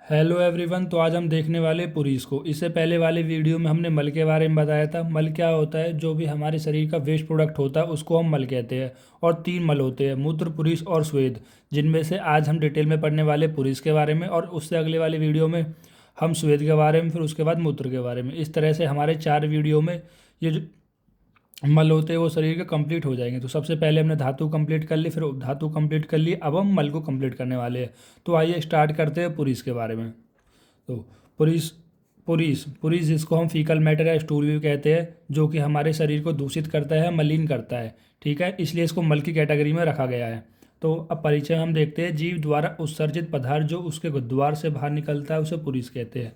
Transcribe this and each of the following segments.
Hello everyone. तो आज हम देखने वाले पुरीस को। इससे पहले वाले वीडियो में हमने मल के बारे में बताया था। मल क्या होता है? जो भी हमारे शरीर का वेस्ट प्रोडक्ट होता है उसको हम मल कहते हैं। और तीन मल होते हैं, मूत्र, पुरीस और स्वेद, जिनमें से आज हम डिटेल में पढ़ने वाले पुरीस के बारे में, और उससे अगले वाले वीडियो में हम स्वेद के बारे में, फिर उसके बाद मूत्र के बारे में। इस तरह से हमारे चार वीडियो में ये जो मल होते हैं वो शरीर के कंप्लीट हो जाएंगे। तो सबसे पहले हमने धातु कंप्लीट कर ली, फिर धातु कंप्लीट कर ली, अब हम मल को कंप्लीट करने वाले हैं। तो आइए स्टार्ट करते हैं पुरीस के बारे में। तो पुरीस पुरीस पुरीस जिसको हम फीकल मैटर या स्टूल भी कहते हैं, जो कि हमारे शरीर को दूषित करता है, मलिन करता है। ठीक है, इसलिए इसको मल की कैटेगरी में रखा गया है। तो अब परिचय हम देखते हैं। जीव द्वारा उत्सर्जित पदार्थ जो उसके गुदद्वार से बाहर निकलता है उसे पुरीस कहते हैं।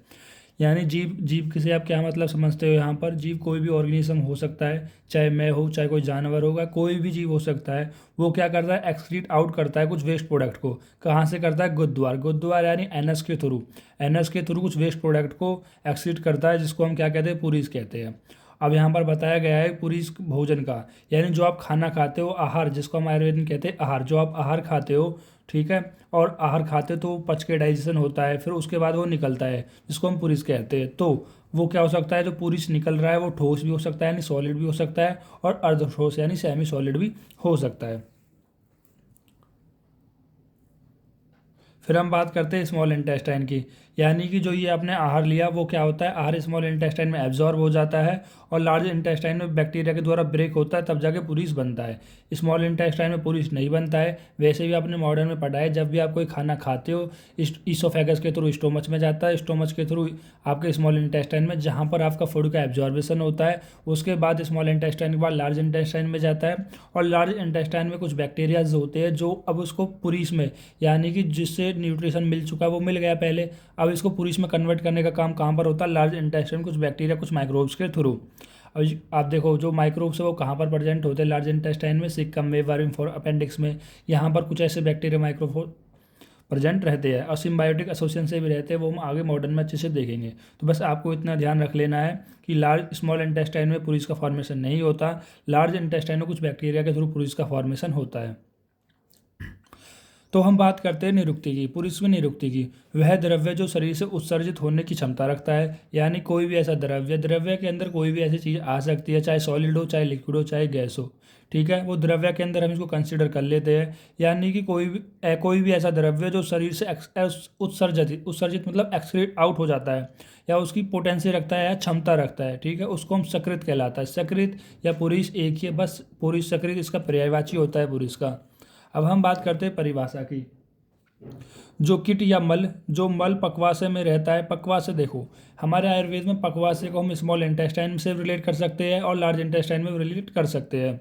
यानी जीव जीव किसे आप क्या मतलब समझते हो यहाँ पर? जीव कोई भी ऑर्गेनिज्म हो सकता है, चाहे मैं हो, चाहे कोई जानवर होगा, कोई भी जीव हो सकता है। वो क्या करता है? एक्सक्रीट आउट करता है कुछ वेस्ट प्रोडक्ट को। कहाँ से करता है? गुदद्वार। गुदद्वार यानी एनस के थ्रू। एनस के थ्रू कुछ वेस्ट प्रोडक्ट को एक्सक्रीट करता है, जिसको हम क्या कहते हैं? पुरीस कहते हैं। अब यहाँ पर बताया गया है पुरीस भोजन का, यानी जो आप खाना खाते हो, आहार, जिसको हम आयुर्वेद में कहते हैं आहार। जो आप आहार खाते हो, ठीक है, और आहार खाते तो पच के डाइजेशन होता है, फिर उसके बाद वो निकलता है, जिसको हम पुरीस कहते हैं। तो वो क्या हो सकता है? जो पुरीस निकल रहा है वो ठोस भी हो सकता है, यानी सॉलिड भी हो सकता है, और अर्ध ठोस यानी सेमी सॉलिड भी हो सकता है। फिर हम बात करते हैं स्मॉल इंटेस्टाइन की। यानी कि जो ये आपने आहार लिया वो क्या होता है? आहार स्मॉल इंटेस्टाइन में एब्जॉर्ब हो जाता है, और लार्ज इंटेस्टाइन में बैक्टीरिया के द्वारा ब्रेक होता है, तब जाके पुरीस बनता है। स्मॉल इंटेस्टाइन में पुरीस नहीं बनता है। वैसे भी आपने मॉडर्न में पढ़ा है, जब भी आप कोई खाना खाते हो, ईसोफेगस के थ्रू स्टोमच में जाता है, स्टोमच के थ्रू आपके स्मॉल इंटेस्टाइन में, जहाँ पर आपका फूड का एब्जॉर्बेशन होता है। उसके बाद स्मॉल इंटेस्टाइन के बाद लार्ज इंटेस्टाइन में जाता है, और लार्ज इंटेस्टाइन में कुछ बैक्टीरियाज होते हैं जो अब उसको पुरीस में, यानी कि जिससे न्यूट्रिशन मिल चुका है वो मिल गया पहले, अब इसको पुरीस में कन्वर्ट करने का काम कहाँ पर होता है? लार्ज इंटेस्टाइन, कुछ बैक्टीरिया, कुछ माइक्रोब्स के थ्रू। अब आप देखो जो माइक्रोब्स है वो कहाँ पर प्रेजेंट होते हैं? लार्ज इंटेस्टाइन में, सिक्कम में, वर्म फॉर अपेंडिक्स में। यहाँ पर कुछ ऐसे बैक्टीरिया, माइक्रोब प्रेजेंट रहते हैं, और सिम्बायोटिक एसोसिएशन से भी रहते हैं, वो हम आगे मॉडर्न में अच्छे से देखेंगे। तो बस आपको इतना ध्यान रख लेना है कि लार्ज स्मॉल इंटेस्टाइन में पुरीस का फॉर्मेशन नहीं होता। लार्ज इंटेस्टाइन में कुछ बैक्टीरिया के थ्रू पुरीस का फॉर्मेशन होता है। तो हम बात करते हैं निरुक्ति की। पुरीस में निरुक्ति की, वह द्रव्य जो शरीर से उत्सर्जित होने की क्षमता रखता है। यानी कोई भी ऐसा द्रव्य, द्रव्य के अंदर कोई भी ऐसी चीज़ आ सकती है, चाहे सॉलिड हो, चाहे लिक्विड हो, चाहे गैस हो। ठीक है, वो द्रव्य के अंदर हम इसको कंसिडर कर लेते हैं। यानी कि कोई भी ऐसा द्रव्य जो शरीर से उत्सर्जित, उत्सर्जित मतलब एक्सक्रीट आउट हो जाता है, या उसकी पोटेंसी रखता है या क्षमता रखता है, ठीक है, उसको हम सकृत कहलाता है। सकृत या पुरीस एक ही है, बस पुरीस सकृत इसका पर्यायवाची होता है पुरीस का। अब हम बात करते हैं परिभाषा की। जो किट या मल, जो मल पक्वाशय में रहता है। पक्वाशय देखो, हमारे आयुर्वेद में पक्वाशय को हम स्मॉल इंटेस्टाइन से रिलेट कर सकते हैं और लार्ज इंटेस्टाइन में रिलेट कर सकते हैं,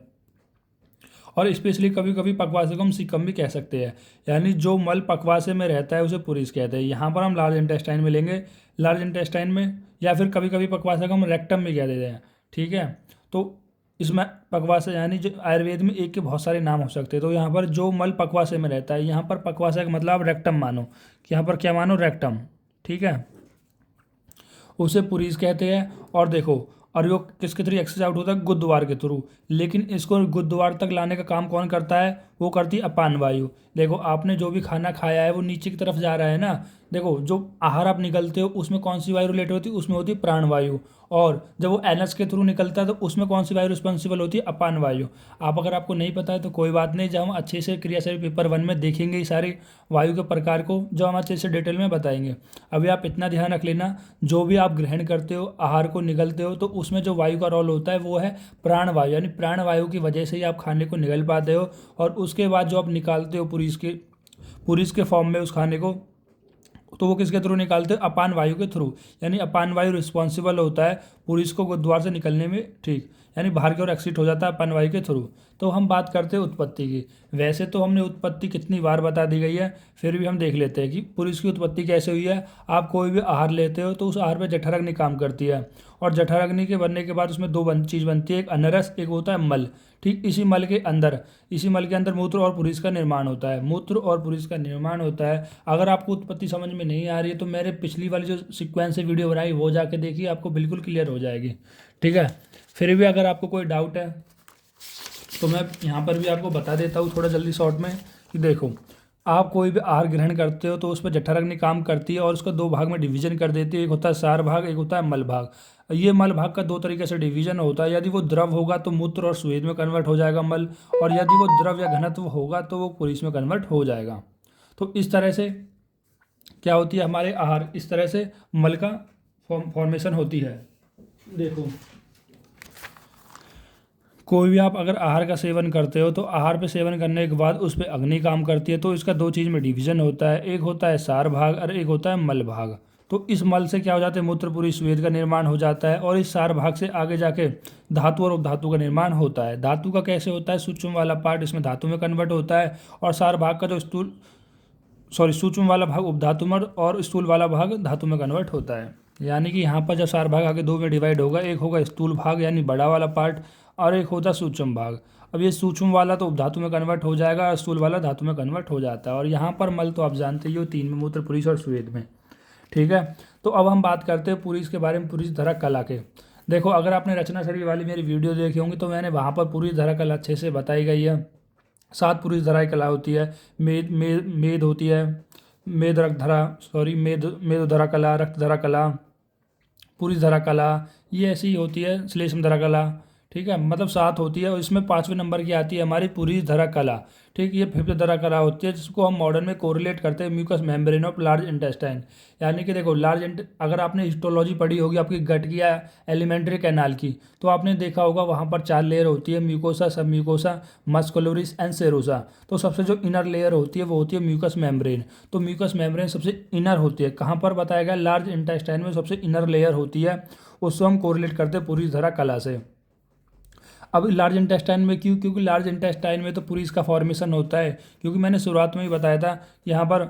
और स्पेशली कभी कभी पक्वाशय को हम सिकम भी कह सकते हैं। यानी जो मल पक्वाशय में रहता है उसे पुरीस कहते हैं। यहाँ पर हम लार्ज इंटेस्टाइन में लेंगे, लार्ज इंटेस्टाइन में, या फिर कभी कभी पक्वाशय को हम रेक्टम भी कह देते हैं। ठीक है, तो इसमें पक्वाशय यानी जो आयुर्वेद में एक के बहुत सारे नाम हो सकते हैं। तो यहाँ पर जो मल पक्वाशय में रहता है, यहाँ पर पक्वाशय का मतलब आप रेक्टम मानो, कि यहाँ पर क्या मानो? रेक्टम। ठीक है, उसे पुरीस कहते हैं। और देखो, और वो किसके थ्रू एक्सेस आउट होता है? गुदद्वार के थ्रू। लेकिन इसको गुदद्वार तक लाने का काम कौन करता है? वो करती है अपान वायु। देखो आपने जो भी खाना खाया है वो नीचे की तरफ जा रहा है ना। देखो जो आहार आप निकलते हो उसमें कौन सी वायु रिलेटेड होती है? उसमें होती है प्राण वायु। और जब वो एनएस के थ्रू निकलता है तो उसमें कौन सी वायु रिस्पॉन्सिबल होती है? अपान वायु। आप अगर आपको नहीं पता है तो कोई बात नहीं, जब हम अच्छे से क्रियाशरीर पेपर 1 में देखेंगे सारी वायु के प्रकार को, जो हम अच्छे से डिटेल में बताएंगे। अभी आप इतना ध्यान रख लेना, जो भी आप ग्रहण करते हो, आहार को निगलते हो, तो उसमें जो वायु का रोल होता है वो है प्राण वायु। यानी प्राण वायु की वजह से ही आप खाने को निगल पाते हो, और उसके बाद जो आप निकालते हो पुरीस के फॉर्म में उस खाने को, तो वो किसके थ्रू निकालते हो? अपान वायु के थ्रू। यानी अपान वायु रिस्पॉन्सिबल होता है पुरीस को गुदद्वार से निकलने में। ठीक, यानी बाहर की ओर एक्सिट हो जाता है अपान वायु के थ्रू। तो हम बात करते हैं उत्पत्ति की। वैसे तो हमने उत्पत्ति कितनी बार बता दी गई है, फिर भी हम देख लेते हैं कि पुरीस की उत्पत्ति कैसे हुई है। आप कोई भी आहार लेते हो तो उस आहार में जठराग्नि काम करती है, और जठराग्नि के बनने के बाद उसमें दो चीज़ बनती है, एक अनरस, एक होता है मल। ठीक, इसी मल के अंदर मूत्र और पुरीस का निर्माण होता है। मूत्र और पुरीस का निर्माण होता है। अगर आपको उत्पत्ति समझ में नहीं आ रही है तो मेरे पिछली वाली जो सीक्वेंस से वीडियो बनाई वो जाके देखिए, आपको बिल्कुल क्लियर हो जाएगी। ठीक है, फिर भी अगर आपको कोई डाउट है तो मैं यहाँ पर भी आपको बता देता हूँ थोड़ा जल्दी शॉर्ट में, कि देखो आप कोई भी आहार ग्रहण करते हो तो उस पर जठराग्नि काम करती है और उसका दो भाग में डिवीजन कर देती है। एक होता है सार भाग, एक होता है मल भाग। ये मल भाग का दो तरीके से डिवीजन होता है। यदि वो द्रव होगा तो मूत्र और स्वेद में कन्वर्ट हो जाएगा मल, और यदि वो द्रव या घनत्व होगा तो वो पुरुष में कन्वर्ट हो जाएगा। तो इस तरह से क्या होती है हमारे आहार, इस तरह से मल का फॉर्मेशन होती है। देखो, कोई भी आप अगर आहार का सेवन करते हो तो आहार पे सेवन करने के बाद उस पर अग्नि काम करती है। तो इसका दो चीज़ में डिवीजन होता है, एक होता है सार भाग और एक होता है मल भाग। तो इस मल से क्या हो जाता है, मूत्रपुरी स्वेद का निर्माण हो जाता है, और इस सार भाग से आगे जाके धातु और उपधातु का निर्माण होता है। धातु का कैसे होता है, सूक्ष्म वाला पार्ट इसमें धातु में कन्वर्ट होता है, और सार भाग का जो सूक्ष्म वाला भाग उपधातु में और स्थूल वाला भाग धातु में कन्वर्ट होता है। यानी कि यहाँ पर जब सार भाग आगे दो में डिवाइड होगा, एक होगा स्थूल भाग यानी बड़ा वाला पार्ट, और एक होता सूक्ष्म भाग। अब ये सूक्ष्म वाला तो उपधातु में कन्वर्ट हो जाएगा और स्थूल वाला धातु में कन्वर्ट हो जाता है। और यहाँ पर मल तो आप जानते ही हो, तीन में, मूत्र, पुरुष और स्वेद में। ठीक है, तो अब हम बात करते हैं पुरुष के बारे में, पुरुष धरा कला के। देखो, अगर आपने रचना शरीर वाली मेरी वीडियो देखी होंगी तो मैंने वहाँ पर पुरुष धरा कला अच्छे से बताई गई है। 7 पुरुष धराई कला होती है। मेद होती है, मेद रक्त धरा, मेद धरा कला, रक्त धरा कला, पुरुष धरा कला, ये ऐसी होती है। श्लेष्म धरा कला, ठीक है, मतलब 7 होती है। और इसमें 5वें नंबर की आती है हमारी पुरुष धरा कला। ठीक, ये 5th धरा कला होती है, जिसको हम मॉडर्न में कोरिलेट करते हैं mucus membrane of large intestine. यानी कि देखो, अगर आपने हिस्टोलॉजी पढ़ी होगी आपकी गट की या एलिमेंट्री कैनाल की, तो आपने देखा होगा वहाँ पर 4 लेयर होती है, म्यूकोसा, सब म्यूकोसा, मस्कुलरिस एंड सेरोसा। तो सबसे जो इनर लेयर होती है वो होती है म्यूकस मेम्ब्रेन। तो म्यूकस मेम्ब्रेन सबसे इनर होती है। कहाँ पर बताया गया, लार्ज इंटेस्टाइन में सबसे इनर लेयर होती है, उसको हम कोरिलेट करते हैं पुरुष धरा कला से। अब लार्ज इंटेस्टाइन में क्यों, क्योंकि लार्ज इंटेस्टाइन में तो पुरुष का फॉर्मेशन होता है। क्योंकि मैंने शुरुआत में ही बताया था, यहाँ पर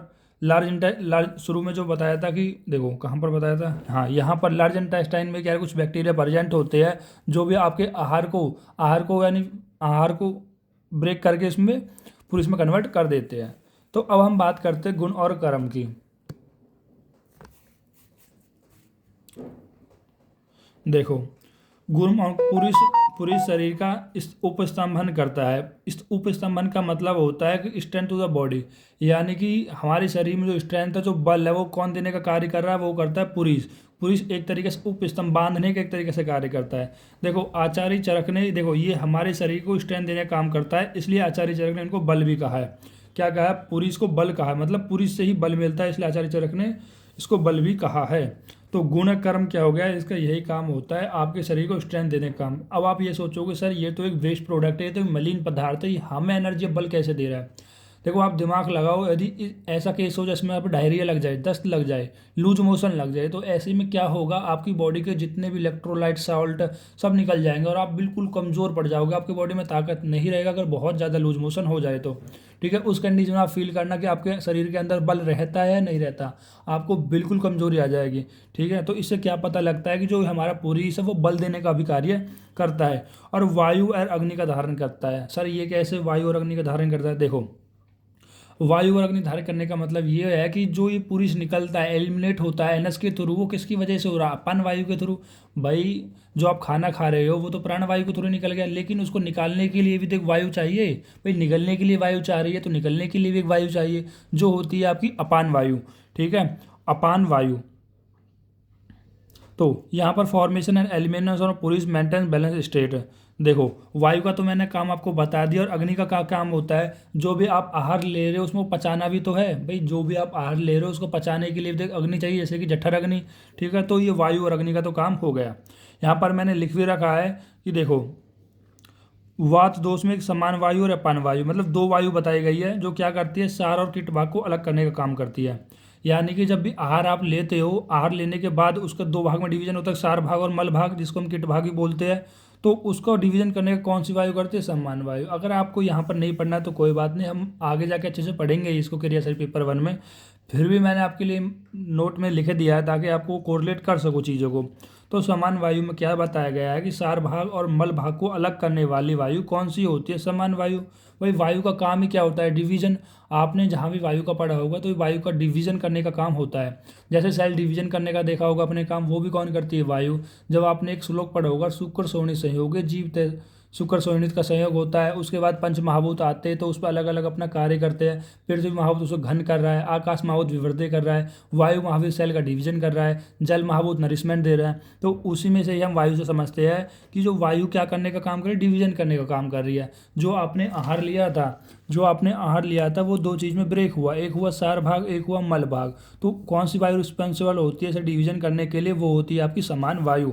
लार्ज शुरू में जो बताया था कि देखो कहाँ पर बताया था, हाँ, यहाँ पर लार्ज इंटेस्टाइन में क्या है, कुछ बैक्टीरिया प्रेजेंट होते हैं जो भी आपके आहार को ब्रेक करके इसमें पुरुष में कन्वर्ट कर देते हैं। तो अब हम बात करते हैं गुण और कर्म की। देखो, गुण और पुरुष शरीर का उपस्तंभन करता है। इस उपस्तंभन का मतलब होता है कि स्ट्रेंथ टू द बॉडी, यानी कि हमारे शरीर में जो स्ट्रेंथ है, जो बल है, वो कौन देने का कार्य कर रहा है, वो करता है पुरुष। पुरुष एक तरीके से उपस्तंभ बांधने के एक तरीके से कार्य करता है। देखो, आचार्य चरक ने, देखो, ये हमारे शरीर को स्ट्रेंथ देने का काम करता है, इसलिए आचार्य चरक ने इनको बल भी कहा है। क्या कहा है, पुरुष को बल कहा है, मतलब पुरुष से ही बल मिलता है, इसलिए आचार्य चरक ने इसको बल भी कहा है। तो गुण कर्म क्या हो गया, इसका यही काम होता है, आपके शरीर को स्ट्रेंथ देने का काम। अब आप ये सोचोगे सर ये तो एक वेस्ट प्रोडक्ट है, ये तो एक मलिन पदार्थ है, ये हमें एनर्जी बल कैसे दे रहा है। देखो, आप दिमाग लगाओ, यदि ऐसा केस हो जिसमें आप डायरिया लग जाए, दस्त लग जाए, लूज मोशन लग जाए, तो ऐसे में क्या होगा, आपकी बॉडी के जितने भी इलेक्ट्रोलाइट, साल्ट सब निकल जाएंगे और आप बिल्कुल कमज़ोर पड़ जाओगे, आपकी बॉडी में ताकत नहीं रहेगा अगर बहुत ज़्यादा लूज मोशन हो जाए तो। ठीक है, उस कंडीशन में आप फील करना कि आपके शरीर के अंदर बल रहता है या नहीं रहता, आपको बिल्कुल कमजोरी आ जाएगी। ठीक है, तो इससे क्या पता लगता है कि जो हमारा पुरुष है वो बल देने का भी कार्य करता है और वायु और अग्नि का धारण करता है। सर ये कैसे वायु और अग्नि का धारण करता है, देखो, वायु और अग्नि धारण करने का मतलब ये है कि जो ये पुरुष निकलता है, एलिमिनेट होता है एनस के थ्रू, वो किसकी वजह से हो रहा है, अपान वायु के थ्रू। भाई, जो आप खाना खा रहे हो वो तो प्राण वायु के थ्रू निकल गया, लेकिन उसको निकालने के लिए भी तो एक वायु चाहिए। भाई, निकलने के लिए वायु चाह रही है तो निकलने के लिए भी एक वायु चाहिए, जो होती है आपकी अपान वायु। ठीक है, अपान वायु। तो यहाँ पर फॉर्मेशन एंड एलिमिनेशन और पुरुष मेंटेन बैलेंस स्टेट। देखो, वायु का तो मैंने काम आपको बता दिया, और अग्नि का क्या काम होता है, जो भी आप आहार ले रहे हो उसमें पचाना भी तो है। भाई, जो भी आप आहार ले रहे हो उसको पचाने के लिए भी अग्नि चाहिए, जैसे कि जठर अग्नि। ठीक है, तो ये वायु और अग्नि का तो काम हो गया। यहाँ पर मैंने लिख भी रखा है कि देखो, वात दोष में एक समान वायु और अपान वायु, मतलब 2 वायु बताई गई है जो क्या करती है, सार और कीट भाग को अलग करने का काम करती है। यानी कि जब भी आहार आप लेते हो, आहार लेने के बाद उसका 2 भाग में डिवीजन होता है, सार भाग और मल भाग, जिसको हम कीट भाग भी बोलते हैं। तो उसको डिवीजन करने का कौन सी वायु करती है, समान वायु। अगर आपको यहाँ पर नहीं पढ़ना तो कोई बात नहीं, हम आगे जाके अच्छे से पढ़ेंगे इसको क्रियाशील पेपर 1 में। फिर भी मैंने आपके लिए नोट में लिख दिया है ताकि आपको कोरिलेट कर सको चीज़ों को। तो समान वायु में क्या बताया गया है कि सार भाग और मल भाग को अलग करने वाली वायु कौन सी होती है, समान वायु। भाई, वायु का काम ही क्या होता है, डिवीजन। आपने जहाँ भी वायु का पढ़ा होगा तो वायु का डिवीजन करने का काम होता है। जैसे सेल डिवीजन करने का देखा होगा अपने काम, वो भी कौन करती है, वायु। जब आपने एक श्लोक पढ़ा होगा, शुक्र सोने संयोगे जीव शुक्र सोहिनीत का संयोग होता है। उसके बाद पंच महाभूत आते हैं तो उस पर अलग अलग अपना कार्य करते हैं। पृथ्वी महाभूत उसको घन कर रहा है, आकाश महाभूत विवृद्धि कर रहा है, वायु महाभूत सेल का डिवीजन कर रहा है, जल महाभूत नरिशमेंट दे रहा है। तो उसी में से ही हम वायु से समझते हैं कि जो वायु क्या करने का काम कर रही है, डिवीजन करने का काम कर रही है। जो आपने आहार लिया था वो दो चीज़ में ब्रेक हुआ, एक हुआ सार भाग, एक हुआ मल भाग। तो कौन सी वायु रिस्पॉन्सिबल होती है इसे डिवीजन करने के लिए, वो होती है आपकी समान वायु।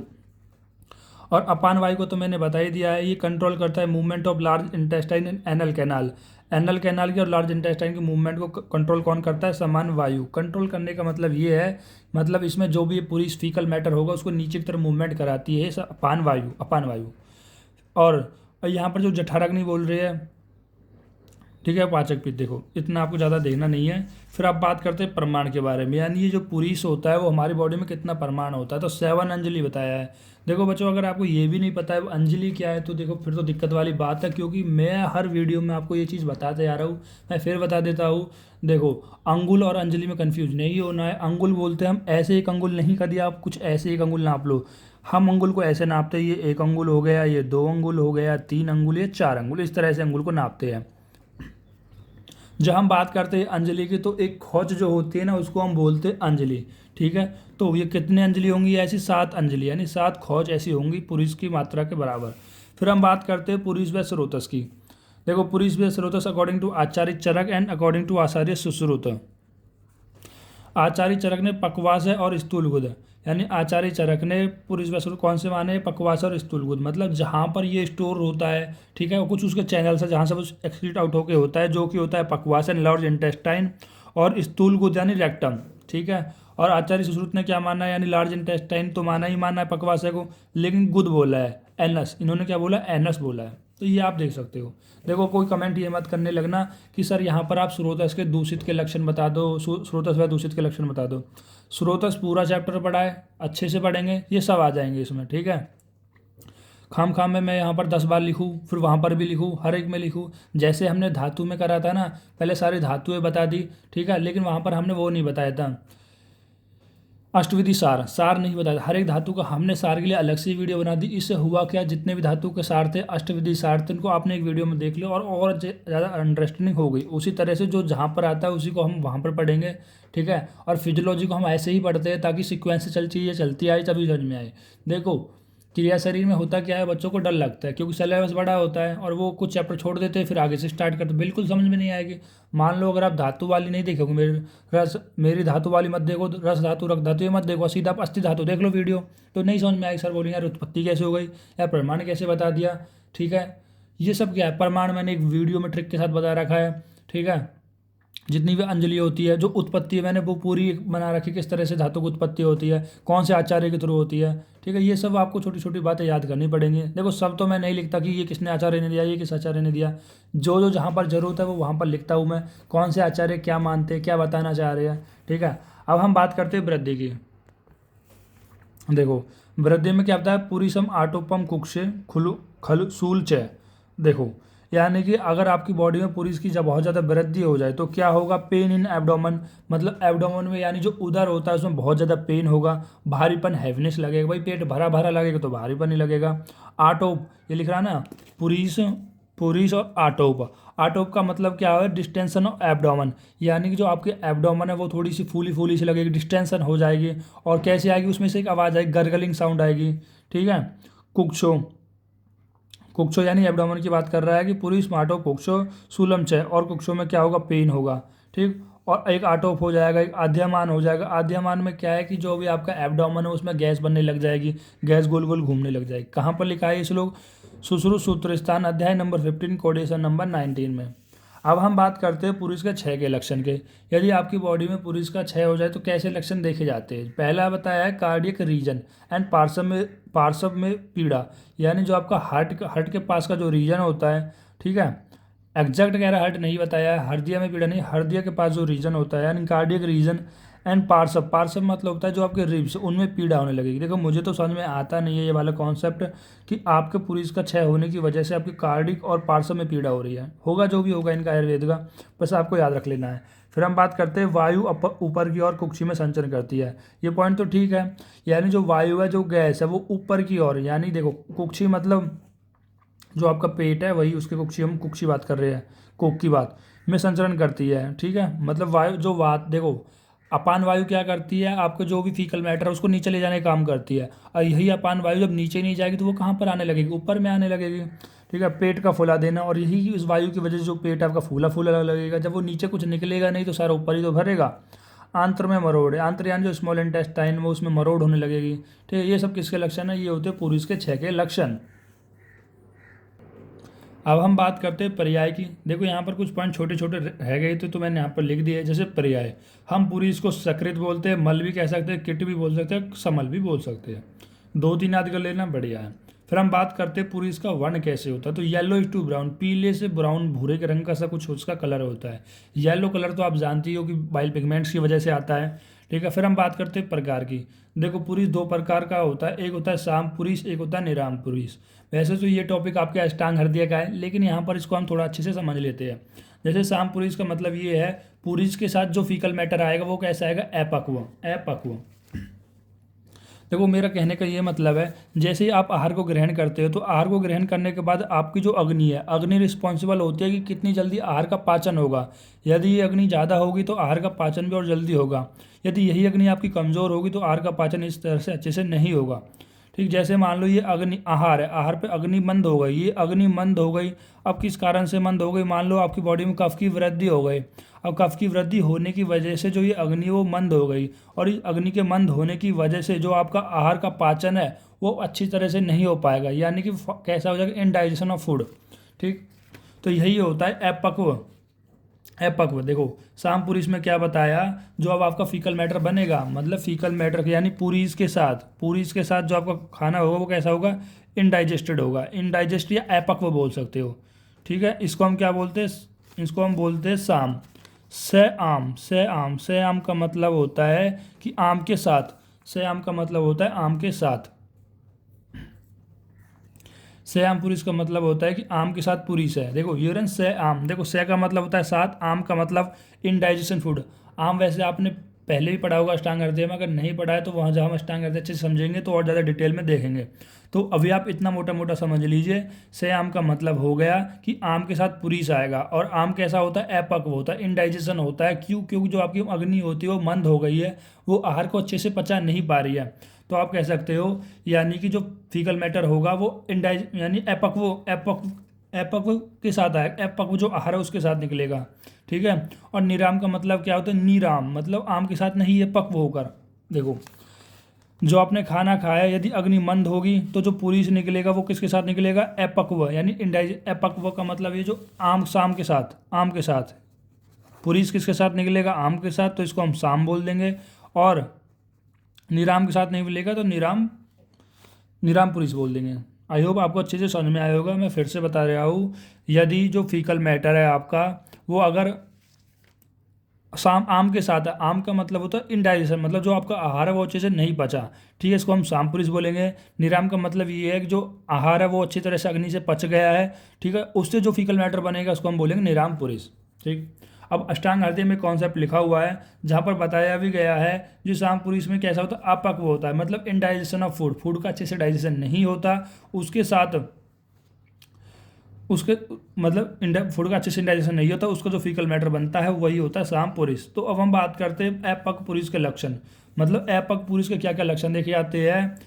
और अपान वायु को तो मैंने बता ही दिया है, ये कंट्रोल करता है movement of large intestine in anal canal. Anal canal की और लार्ज इंटेस्टाइन की मूवमेंट को कंट्रोल कौन करता है, समान वायु। कंट्रोल करने का मतलब ये है, मतलब इसमें जो भी पूरी फीकल मैटर होगा उसको नीचे की तरफ मूवमेंट कराती है अपान वायु। और यहाँ पर जो जठराग्नि बोल रही है, ठीक है, पाचक पित्त, देखो इतना आपको ज़्यादा देखना नहीं है। फिर आप बात करते हैं परमाणु के बारे में, यानी ये जो पुरीस होता है वो हमारी बॉडी में कितना परमाणु होता है। तो 7 अंजलि बताया है। देखो बच्चों, अगर आपको ये भी नहीं पता है अंजलि क्या है तो देखो फिर तो दिक्कत वाली बात है, क्योंकि मैं हर वीडियो में आपको ये चीज़ बताते आ रहा हूँ। मैं फिर बता देता हूँ, देखो अंगुल और अंजलि में कन्फ्यूज नहीं होना है। अंगुल बोलते हैं हम ऐसे एक अंगुल नहीं, कभी आप कुछ ऐसे एक अंगुल नाप लो। हम अंगुल को ऐसे नापते हैं, ये 1 अंगुल हो गया, ये 2 अंगुल हो गया, 3 अंगुल, ये 4 अंगुल, इस तरह से अंगुल को नापते हैं। जब हम बात करते हैं अंजलि की तो एक खोज जो होती है ना उसको हम बोलते हैं अंजलि, ठीक है। तो ये कितने अंजलि होंगी, ऐसी 7 अंजलि, यानी 7 खोज ऐसी होंगी पुरुष की मात्रा के बराबर। फिर हम बात करते हैं पुरुष व स्रोतस की। देखो पुरुष व स्रोतस according to Acharya Charak and according to Acharya Sushruta. Acharya Charak ने पकवास है और स्थूल गुद, यानी आचार्य चरक ने पुरुष व स्रोत कौन से माने, पकवास और स्थूल गुद, मतलब जहाँ पर ये स्टोर होता है, ठीक है, कुछ उसके चैनल से जहाँ से वो एक्सक्रीट आउट होके होता है, जो कि होता है पकवास एंड लार्ज इंटेस्टाइन, और स्थूल गुद यानी रेक्टम, ठीक है। और आचार्य सुश्रुत ने क्या माना है, यानी लार्ज इंटेस्टाइन तो माना ही माना है पकवास को, लेकिन गुद बोला है, एनस, इन्होंने क्या बोला, एनस बोला है। तो ये आप देख सकते हो। देखो कोई कमेंट ये मत करने लगना कि सर यहाँ पर आप स्रोतस के दूषित के लक्षण बता दो, स्रोतस व दूषित के लक्षण बता दो। स्रोतस पूरा चैप्टर पढ़ा है, अच्छे से पढ़ेंगे, ये सब आ जाएंगे इसमें, ठीक है। खाम में मैं यहाँ पर 10 बार लिखूँ, फिर वहाँ पर भी लिखूँ, हर एक में लिखूँ। जैसे हमने धातु में करा था ना, पहले सारी धातुएं बता दी, ठीक है, लेकिन वहाँ पर हमने वो नहीं बताया था, अष्टविधि सार नहीं बताया। हर एक धातु का हमने सार के लिए अलग से वीडियो बना दी। इससे हुआ क्या, जितने भी धातु के सार थे, अष्टविधि सार थे, उनको आपने एक वीडियो में देख लिया और ज़्यादा अंडरस्टैंडिंग हो गई। उसी तरह से जो जहाँ पर आता है उसी को हम वहाँ पर पढ़ेंगे, ठीक है। और फिजियोलॉजी को हम ऐसे ही पढ़ते हैं ताकि सीक्वेंस से चीज़ें चलती आए तभी समझ में आए। देखो क्रिया शरीर में होता क्या है, बच्चों को डर लगता है क्योंकि सिलेबस बड़ा होता है और वो कुछ चैप्टर छोड़ देते हैं, फिर आगे से स्टार्ट करते, बिल्कुल समझ में नहीं आएगी। मान लो अगर आप धातु वाली नहीं देखोगे, मेरी धातु वाली मत देखो, रस धातु रक्त धातु ये मत देखो, सीधा आप अस्थि धातु देख लो वीडियो, तो नहीं समझ में आएगी। सर बोलेंगे यार उत्पत्ति कैसे हो गई, या प्रमाण कैसे बता दिया, ठीक है। ये सब क्या है, प्रमाण मैंने एक वीडियो में ट्रिक के साथ बता रखा है, ठीक है। जितनी भी अंजलि होती है, जो उत्पत्ति है मैंने वो पूरी बना रखी, किस तरह से धातु की उत्पत्ति होती है, कौन से आचार्य के थ्रू होती है, ठीक है। ये सब आपको छोटी छोटी बातें याद करनी पड़ेंगी। देखो सब तो मैं नहीं लिखता कि ये किसने आचार्य ने दिया, ये किस आचार्य ने दिया, जो जहाँ पर जरूरत है वो वहाँ पर लिखता हूँ मैं, कौन से आचार्य क्या मानते हैं, क्या बताना चाह रहे हैं, ठीक है। अब हम बात करते हैं वृद्धि की। देखो वृद्धि में क्या होता है, पुरीसम आटोपम कुक्षे खलु सूल च। देखो यानी कि अगर आपकी बॉडी में पुरुष की जब बहुत ज़्यादा वृद्धि हो जाए तो क्या होगा, पेन इन एब्डोमेन, मतलब एब्डोमेन में यानी जो उदर होता है उसमें बहुत ज़्यादा पेन होगा, भारीपन हैवीनेस लगेगा, भाई पेट भरा भरा लगेगा तो भारीपन ही लगेगा। आटोप, ये लिख रहा है ना, पुरीस और आटोप का मतलब क्या है, डिस्टेंशन ऑफ एब्डोमेन, यानी कि जो आपके एब्डोमेन है वो थोड़ी सी फूली फूली सी लगेगी, डिस्टेंशन हो जाएगी। और कैसे आएगी, उसमें से एक आवाज़ आएगी, गर्गलिंग साउंड आएगी, ठीक है। कुक्षो यानी एब्डोमेन की बात कर रहा है कि पूरी स्मार्टो कुक्षो सूलम च, और कुक्षो में क्या होगा, पेन होगा, ठीक। और एक आटोप हो जाएगा, एक आद्यमान हो जाएगा। आद्यमान में क्या है कि जो भी आपका एब्डोमेन है उसमें गैस बनने लग जाएगी, गैस गोल गोल घूमने लग जाएगी। कहाँ पर लिखा है इस लोग, सुश्रुत सूत्र स्थान अध्याय नंबर 15 कोडेशन नंबर 19 में। अब हम बात करते हैं पुरुष के 6 के लक्षण के। यदि आपकी बॉडी में पुरुष का 6 हो जाए तो कैसे लक्षण देखे जाते हैं। पहला बताया है कार्डियक रीजन एंड पार्श्व में पीड़ा, यानी जो आपका हार्ट के पास का जो रीजन होता है, ठीक है, एग्जैक्ट कह रहा हार्ट नहीं बताया है, हृदय में पीड़ा नहीं, हृदय के पास जो रीजन होता है यानी कार्डियक रीजन एंड पार्श्व मतलब होता है जो आपके रिब्स, उनमें पीड़ा होने लगेगी। देखो मुझे तो समझ में आता नहीं है ये वाला कॉन्सेप्ट कि आपके पुरुष का 6 होने की वजह से आपकी कार्डिक और पार्श्व में पीड़ा हो रही है, होगा जो भी होगा इनका आयुर्वेद का, बस आपको याद रख लेना है। फिर हम बात करते हैं वायु ऊपर की ओर कुक्षी में संचरण करती है। ये पॉइंट तो ठीक है, यानी जो वायु है, जो गैस है वो ऊपर की ओर, यानी देखो कुक्षी मतलब जो आपका पेट है वही उसके कुक्षी, हम कुक्षी बात कर रहे हैं, कोक की बात में संचरण करती है। ठीक है, मतलब वायु जो बात देखो, अपान वायु क्या करती है, आपको जो भी फीकल मैटर है उसको नीचे ले जाने का काम करती है। और यही अपान वायु जब नीचे नहीं जाएगी तो वो कहाँ पर आने लगेगी, ऊपर में आने लगेगी। ठीक है, पेट का फूला देना, और यही इस वायु की वजह से जो पेट आपका फूला फूला लगेगा, जब वो नीचे कुछ निकलेगा नहीं तो सारा ऊपर ही तो भरेगा। आंत्र में मरोड़ है, आंत्र यानी जो स्मॉल इंटेस्टाइन वो उसमें मरोड़ होने लगेगी। ठीक है, ये सब किसके लक्षण है, ये होते हैं पुरुष के 6 के लक्षण। अब हम बात करते हैं पर्याय की। देखो यहाँ पर कुछ पॉइंट छोटे छोटे रह गए थे तो मैंने यहाँ पर लिख दिया है। जैसे पर्याय, हम पूरी इसको सकृत बोलते हैं, मल भी कह सकते हैं, किट भी बोल सकते हैं, समल भी बोल सकते हैं। 2-3 याद कर लेना, बढ़िया है। फिर हम बात करते हैं पूरी इसका वर्ण कैसे होता है। तो येलो टू ब्राउन, पीले से ब्राउन भूरे के रंग का सा कुछ उसका कलर होता है। येलो कलर तो आप जानती हो कि बाइल पिगमेंट्स की वजह से आता है। ठीक है, फिर हम बात करते हैं प्रकार की। देखो पुरुष 2 प्रकार का होता है, एक होता है साम पुरुष, एक होता है निराम पुरुष। वैसे तो ये टॉपिक आपके अष्टांग हृदय का है, लेकिन यहाँ पर इसको हम थोड़ा अच्छे से समझ लेते हैं। जैसे साम पुरुष का मतलब ये है, पुरुष के साथ जो फीकल मैटर आएगा वो कैसा आएगा, अपक्व, अपक्व। देखो मेरा कहने का ये मतलब है, जैसे ही आप आहार को ग्रहण करते हो तो आहार को ग्रहण करने के बाद आपकी जो अग्नि है, अग्नि रिस्पॉन्सिबल होती है कि कितनी जल्दी आहार का पाचन होगा। यदि ये अग्नि ज़्यादा होगी तो आहार का पाचन भी और जल्दी होगा। यदि यही अग्नि आपकी कमज़ोर होगी तो आहार का पाचन इस तरह से अच्छे से नहीं होगा। ठीक, जैसे मान लो ये अग्नि आहार है, आहार पे अग्नि मंद हो गई, ये अग्नि मंद हो गई। अब किस कारण से मंद हो गई, मान लो आपकी बॉडी में कफ की वृद्धि हो गई। अब कफ की वृद्धि होने की वजह से जो ये अग्नि वो मंद हो गई, और इस अग्नि के मंद होने की वजह से जो आपका आहार का पाचन है वो अच्छी तरह से नहीं हो पाएगा, यानी कि कैसा हो जाएगा, इनडाइजेशन ऑफ फूड। ठीक, तो यही होता है अपक्व, अपक्व। देखो साम पुरुष में क्या बताया, जो अब आपका फीकल मैटर बनेगा, मतलब फीकल मैटर यानी पूरीज के साथ, पूरीज के साथ जो आपका खाना होगा वो कैसा होगा, इनडाइजेस्टेड होगा। इनडाइजेस्ट या अपक्व बोल सकते हो। ठीक है, इसको हम क्या बोलते हैं, इसको हम बोलते हैं साम। से आम, से आम, से आम का मतलब होता है कि आम के साथ, से आम का मतलब होता है आम के साथ। से आम पुरुष का मतलब होता है कि आम के साथ पुरुष है। देखो यूरन से आम, देखो से का मतलब होता है साथ, आम का मतलब इनडाइजेशन फूड। आम वैसे आपने पहले भी पढ़ा होगा अष्टांग हृदय में, अगर नहीं पढ़ा है तो वहाँ जहाँ हम अष्टांग हृदय अच्छे से समझेंगे तो और ज़्यादा डिटेल में देखेंगे। तो अभी आप इतना मोटा मोटा समझ लीजिए, से आम का मतलब हो गया कि आम के साथ पुरीस आएगा। और आम कैसा होता है, अपक्व होता है, इनडाइजेशन होता है। क्यों, क्योंकि जो आपकी अग्नि होती है वो मंद हो गई है, वो आहार को अच्छे से पचा नहीं पा रही है। तो आप कह सकते हो यानी कि जो फीकल मैटर होगा वो यानी अपक्व, अपक्व, अपक्व के साथ आएगा, अपक्व जो आहार है उसके साथ निकलेगा। ठीक है, और निराम का मतलब क्या होता है, नीराम मतलब आम के साथ नहीं है, पक्व होकर। देखो जो आपने खाना खाया, यदि अग्नि मंद होगी तो जो पूरी से निकलेगा वो किसके साथ निकलेगा, अपक्व, यानी अपक्व का मतलब ये जो आम, शाम के साथ, आम के साथ। पूरी किसके साथ निकलेगा, आम के साथ, तो इसको हम शाम बोल देंगे। और निराम के साथ नहीं मिलेगा तो निराम, निराम पुरुष बोल देंगे। आई होप आपको अच्छे से समझ में आया होगा। मैं फिर से बता रहा हूँ, यदि जो फीकल मैटर है आपका वो अगर शाम आम के साथ है, आम का मतलब होता है इनडाइजेशन, मतलब जो आपका आहार है वो अच्छे से नहीं पचा। ठीक है, इसको हम शाम पुरुष बोलेंगे। निराम का मतलब ये है कि जो आहार है वो अच्छी तरह से अग्नि से पच गया है। ठीक है, उससे जो फीकल मैटर बनेगा उसको हम बोलेंगे निराम पुरुष। ठीक, अब अष्टांग हृदय में कॉन्सेप्ट लिखा हुआ है जहाँ पर बताया भी गया है जो शाम पुरुष में कैसा होता है, अपक्व होता है, मतलब इनडाइजेशन ऑफ फूड, फूड का अच्छे से डाइजेशन नहीं होता, उसके साथ उसके मतलब फूड का अच्छे से इंडाइजेशन नहीं होता, उसका जो फीकल मैटर बनता है वही होता है शाम पुरुष। तो अब हम बात करते हैं अपक्व पुरुष के लक्षण, मतलब अपक्व पुरुष के क्या क्या लक्षण देखे जाते हैं।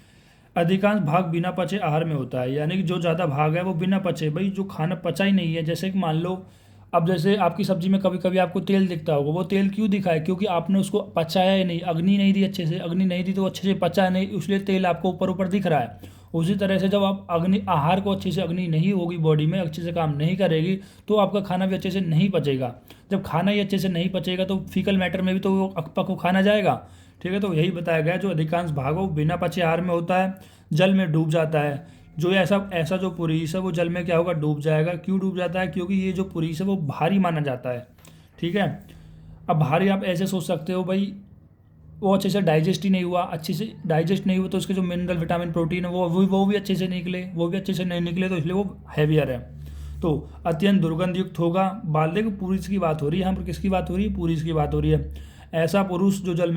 अधिकांश भाग बिना पचे आहार में होता है, यानी कि जो ज़्यादा भाग है वो बिना पचे, भाई जो खाना पचा ही नहीं है। जैसे कि मान लो अब जैसे आपकी सब्जी में कभी कभी आपको तेल दिखता होगा, वो तेल क्यों दिखा है, क्योंकि आपने उसको पचाया ही नहीं, अग्नि नहीं दी अच्छे से, अग्नि नहीं दी तो अच्छे से पचा नहीं, इसलिए तेल आपको ऊपर ऊपर दिख रहा है। उसी तरह से जब आप अग्नि आहार को अच्छे से, अग्नि नहीं होगी बॉडी में, अच्छे से काम नहीं करेगी तो आपका खाना भी अच्छे से नहीं पचेगा। जब खाना ही अच्छे से नहीं पचेगा तो फीकल मैटर में भी तो वो अपक्व खाना जाएगा। ठीक है, तो यही बताया गया जो अधिकांश भाग हो बिना पचे आहार में होता है, जल में डूब जाता है। जो ऐसा जो पुरीस है वो जल में क्या होगा, डूब जाएगा। क्यों डूब जाता है, क्योंकि ये जो पुरीस है वो भारी माना जाता है। ठीक है, अब भारी आप ऐसे सोच सकते हो भाई वो अच्छे से डाइजेस्ट ही नहीं हुआ, अच्छे से डाइजेस्ट नहीं हुआ तो उसके जो मिनरल विटामिन प्रोटीन है वो भी अच्छे से निकले, वो भी अच्छे से नहीं निकले तो इसलिए वो हैवियर है। तो अत्यंत दुर्गंध युक्त होगा। बाल्य पुरुष की बात हो रही है यहाँ पर, किसकी बात हो रही है, पुरुष की बात हो रही है। ऐसा पुरुष जो जल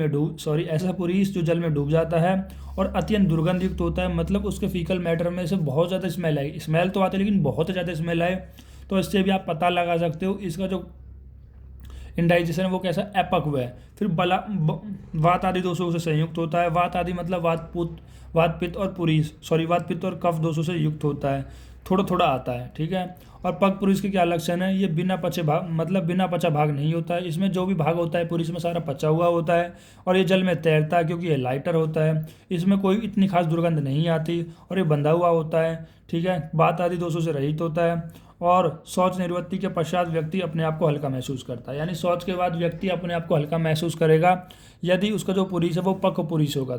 में डूब जाता है और अत्यंत दुर्गंधयुक्त होता है, मतलब उसके फीकल मैटर में से बहुत ज़्यादा स्मेल आएगी। स्मेल तो आती है लेकिन बहुत ज़्यादा स्मेल आए, तो इससे भी आप पता लगा सकते हो इसका जो इंडाइजेशन है वो कैसा अपक्व है। फिर वात आदि दोषों से संयुक्त होता है। वात आदि मतलब वात पित्त और कफ दोषों से युक्त होता है, थोड़ा थोड़ा आता है, ठीक है। और पग पुरुष के क्या लक्षण है, ये बिना पचा भाग नहीं होता है। इसमें जो भी भाग होता है पुरुष में सारा पचा हुआ होता है और ये जल में तैरता है क्योंकि ये लाइटर होता है। इसमें कोई इतनी खास दुर्गंध नहीं आती और ये बंधा हुआ होता है, ठीक है। वात आदि दोषों से रहित होता है और शौच निवृत्ति के पश्चात व्यक्ति अपने आप को हल्का महसूस करता है, यानी शौच के बाद व्यक्ति अपने आप को हल्का महसूस करेगा यदि उसका जो पुरुष है वो पक पुरुष होगा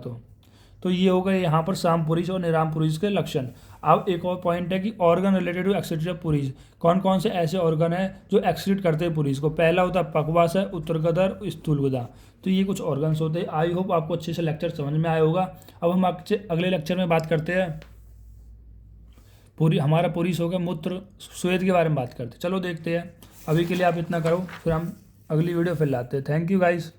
तो ये हो गए यहाँ पर साम पुरुष और निराम पुरुष के लक्षण। अब एक और पॉइंट है कि organ related to excrete of पुरुष, कौन कौन से ऐसे ऑर्गन है जो एक्सक्रीट करते हैं पुरुष को। पहला होता है पकवास है, उत्तरगदर, स्थूलगुदा। तो ये कुछ ऑर्गन्स होते हैं। आई होप आपको अच्छे से लेक्चर समझ में आया होगा। अब हम अगले लेक्चर में बात करते हैं हमारा पुरुष हो गया मूत्र स्वेद के बारे में बात करते हैं। चलो देखते हैं, अभी के लिए आप इतना करो, फिर हम अगली वीडियो फिर लाते हैं। Thank you guys.